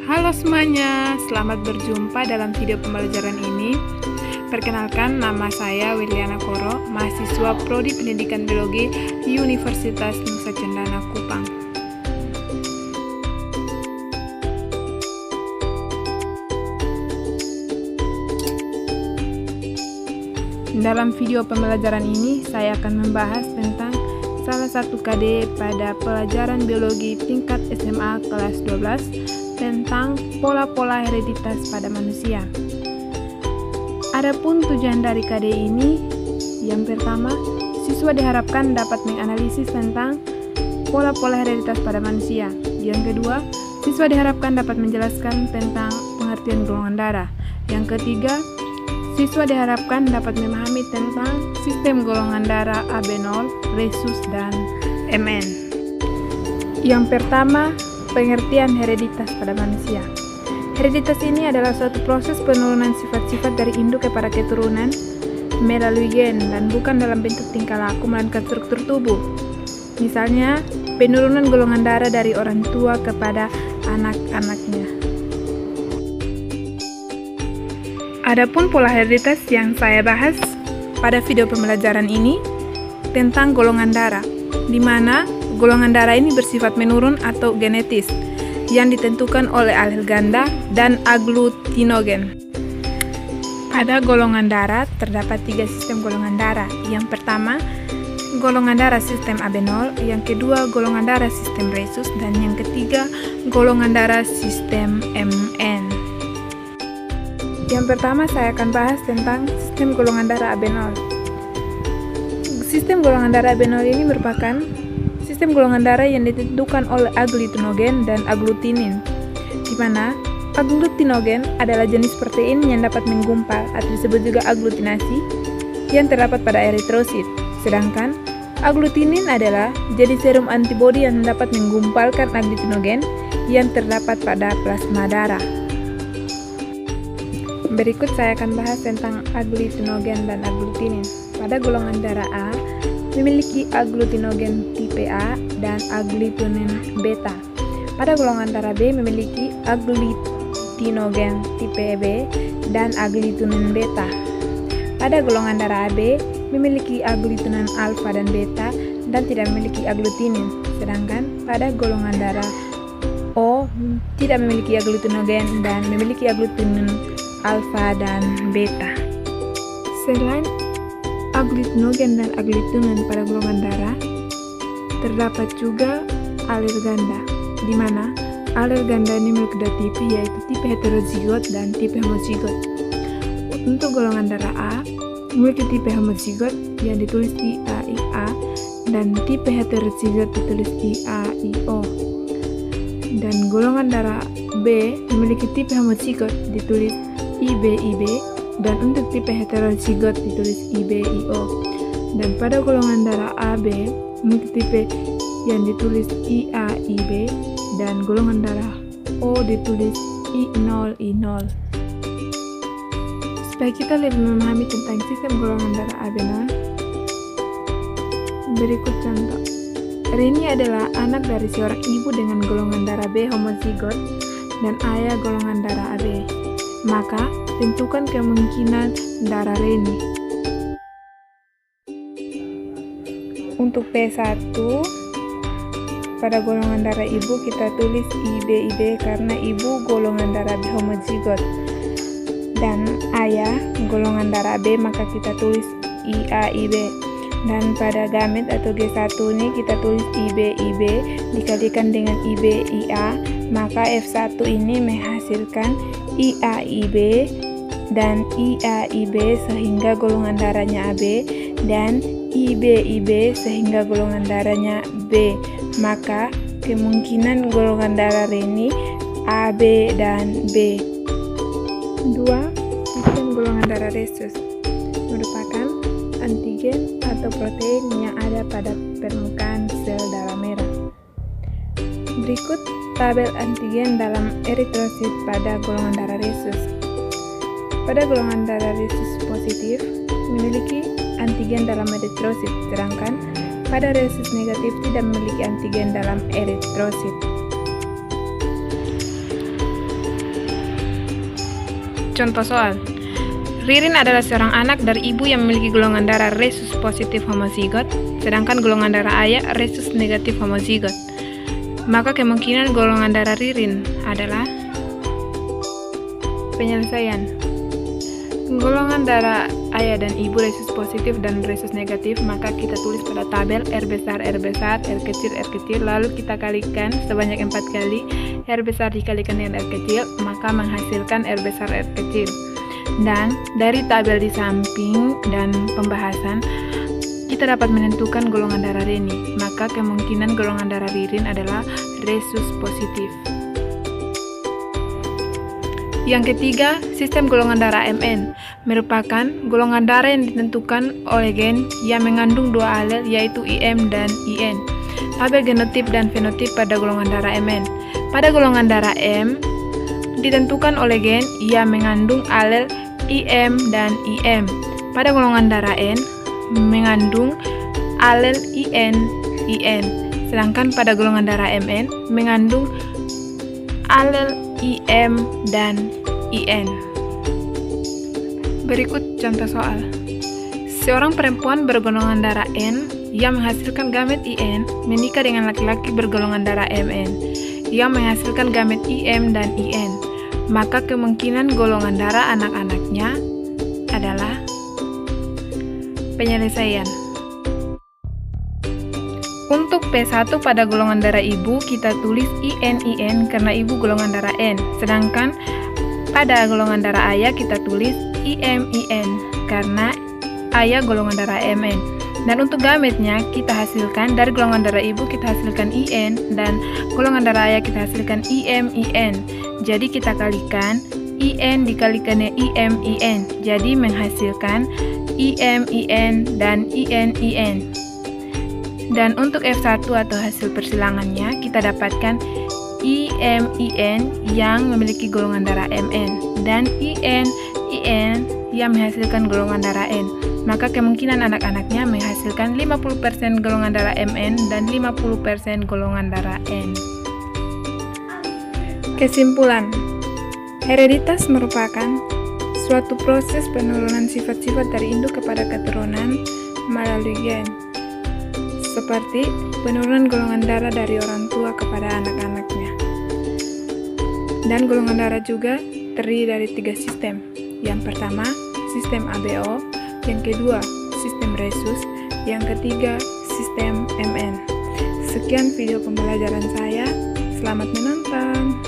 Halo semuanya, selamat berjumpa dalam video pembelajaran ini. Perkenalkan, nama saya Wiliana Koro, mahasiswa Prodi Pendidikan Biologi Universitas Nusa Cendana Kupang. Dalam video pembelajaran ini, saya akan membahas tentang salah satu KD pada pelajaran biologi tingkat SMA kelas 12 tentang pola-pola hereditas pada manusia. Adapun tujuan dari KD ini, yang pertama, siswa diharapkan dapat menganalisis tentang pola-pola hereditas pada manusia. Yang kedua, siswa diharapkan dapat menjelaskan tentang pengertian golongan darah. Yang ketiga, siswa diharapkan dapat memahami tentang sistem golongan darah AB0, Rhesus, dan MN. Yang pertama, pengertian hereditas pada manusia. Hereditas ini adalah suatu proses penurunan sifat-sifat dari induk kepada keturunan melalui gen dan bukan dalam bentuk tingkah laku melainkan struktur tubuh. Misalnya, penurunan golongan darah dari orang tua kepada anak-anaknya. Adapun pola hereditas yang saya bahas pada video pembelajaran ini tentang golongan darah, di mana golongan darah ini bersifat menurun atau genetis yang ditentukan oleh alel ganda dan agglutinogen. Pada golongan darah terdapat 3 sistem golongan darah. Yang pertama, golongan darah sistem AB0, yang kedua golongan darah sistem Rhesus, dan yang ketiga golongan darah sistem MN. Yang pertama saya akan bahas tentang sistem golongan darah AB0. Sistem golongan darah AB0 ini merupakan sistem golongan darah yang ditentukan oleh agglutinogen dan agglutinin, di mana agglutinogen adalah jenis protein yang dapat menggumpal atau disebut juga agglutinasi yang terdapat pada eritrosit, sedangkan agglutinin adalah jenis serum antibodi yang dapat menggumpalkan agglutinogen yang terdapat pada plasma darah. Berikut saya akan bahas tentang agglutinogen dan agglutinin. Pada golongan darah A, memiliki agglutinogen tipe A dan agglutinin beta. Pada golongan darah B memiliki agglutinogen tipe B dan agglutinin beta. Pada golongan darah AB memiliki agglutinin alfa dan beta dan tidak memiliki agglutinin. Sedangkan pada golongan darah O tidak memiliki agglutinogen dan memiliki agglutinin alfa dan beta. Selain agglutinogen dan agglutinin pada golongan darah, terdapat juga alel ganda, di mana alel ganda ini memiliki 2 tipe, yaitu tipe heterozigot dan tipe homozigot. Untuk golongan darah A, memiliki tipe homozigot yang ditulis di AIA dan tipe heterozigot ditulis di AIO. Dan golongan darah B memiliki tipe homozigot ditulis IBIB, dan untuk tipe heterozigot ditulis IBIO. Dan pada golongan darah AB memiliki tipe yang ditulis IAIB dan golongan darah O ditulis I0I0. Supaya kita lebih memahami tentang sistem golongan darah AB0, berikut contoh. Reni adalah anak dari seorang ibu dengan golongan darah B homozigot dan ayah golongan darah AB. Maka, tentukan kemungkinan darah Reni. Untuk P1, pada golongan darah ibu kita tulis IBIB karena ibu golongan darah B homozigot. Dan ayah golongan darah B maka kita tulis IAIB. Dan pada gamet atau G1 ini kita tulis IBIB dikalikan dengan IBIA, maka F1 ini menghasilkan IAIB dan IAIB sehingga golongan darahnya AB dan IBIB sehingga golongan darahnya B. Maka kemungkinan golongan darah Reni AB dan B. 2. Sistem golongan darah Rhesus merupakan antigen atau protein yang ada pada permukaan sel darah merah. Berikut tabel antigen dalam eritrosit pada golongan darah Rhesus. Pada golongan darah Rhesus positif memiliki antigen dalam eritrosit, sedangkan pada Rhesus negatif tidak memiliki antigen dalam eritrosit. contoh soal. Ririn adalah seorang anak dari ibu yang memiliki golongan darah rhesus positif homozigot, sedangkan golongan darah ayah rhesus negatif homozigot. Maka kemungkinan golongan darah Ririn adalah penyelesaian. Golongan darah ayah dan ibu rhesus positif dan rhesus negatif, maka kita tulis pada tabel R besar, R kecil, lalu kita kalikan sebanyak 4 kali. R besar dikalikan dengan R kecil, maka menghasilkan R besar, R kecil. Dan dari tabel di samping dan pembahasan, kita dapat menentukan golongan darah Reni, maka kemungkinan golongan darah Ririn adalah rhesus positif. Yang ketiga, sistem golongan darah MN merupakan golongan darah yang ditentukan oleh gen yang mengandung 2 alel yaitu IM dan IN. Tabel genotip dan fenotip pada golongan darah MN. Pada golongan darah M ditentukan oleh gen yang mengandung alel IM dan IM. Pada golongan darah N mengandung alel IN, IN. Sedangkan pada golongan darah MN mengandung alel IM dan IN. Berikut contoh soal. Seorang perempuan bergolongan darah N yang menghasilkan gamet IN menikah dengan laki-laki bergolongan darah MN yang menghasilkan gamet IM dan IN. Maka kemungkinan golongan darah anak-anaknya adalah penyelesaian. Untuk P1 pada golongan darah ibu, kita tulis IN karena ibu golongan darah N. Sedangkan pada golongan darah ayah, kita tulis IN karena ayah golongan darah MN. Dan untuk gametnya, kita hasilkan dari golongan darah ibu, kita hasilkan IN, dan golongan darah ayah kita hasilkan IN. Jadi kita kalikan IN dikalikannya IN. Jadi menghasilkan IN dan IN. Dan untuk F1 atau hasil persilangannya, kita dapatkan IN yang memiliki golongan darah MN dan IN yang menghasilkan golongan darah N. Maka kemungkinan anak-anaknya menghasilkan 50% golongan darah MN dan 50% golongan darah N. Kesimpulan, hereditas merupakan suatu proses penurunan sifat-sifat dari induk kepada keturunan melalui gen, seperti penurunan golongan darah dari orang tua kepada anak-anaknya. Dan golongan darah juga terdiri dari 3 sistem. Yang pertama, sistem ABO, yang kedua, sistem rhesus, yang ketiga, sistem MN. Sekian video pembelajaran saya. Selamat menonton.